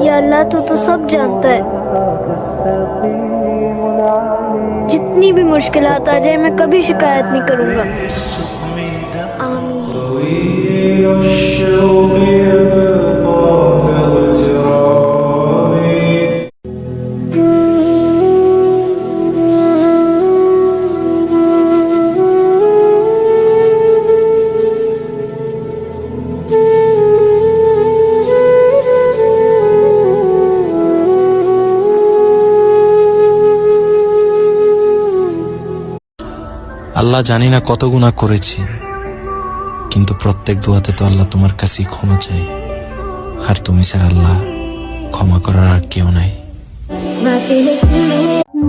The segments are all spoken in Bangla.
या अल्लाह तू तो सब जानता है। जितनी भी मुश्किलात आ जाए मैं कभी शिकायत नहीं करूंगा। আল্লাহ জানি না কত গুনাহ করেছি, কিন্তু প্রত্যেক দোয়াতে তো আল্লাহ তোমার কাছেই ক্ষমা চাই। আর তুমি স্যার আল্লাহ, ক্ষমা করার আর কেউ নাই।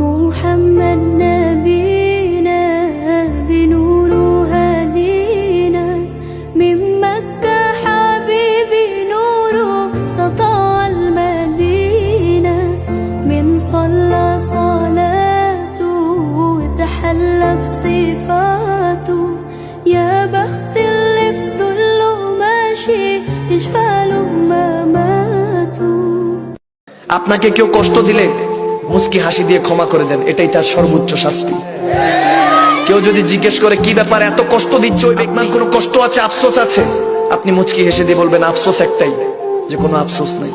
محمد نبينا بنور هدينا من مكة حبيبي نوره سطع المدينة من صلى صلاته وتحلى بصفاته يا بخت اللي في ظله ماشي يشفى له ما ماتوا। আপনাকে কেউ কষ্ট দিলে মুস্কি হাসি দিয়ে ক্ষমা করে দেন, এটাই তার সর্বোচ্চ শাস্তি। কেউ যদি জিজ্ঞেস করে কি ব্যাপার এত কষ্ট দিচ্ছ, ওই আপনার কোনো কষ্ট আছে, আফসোস আছে, আপনি মুচকি হেসে দিয়ে বলবেন আফসোস একটাই, যে কোনো আফসোস নাই।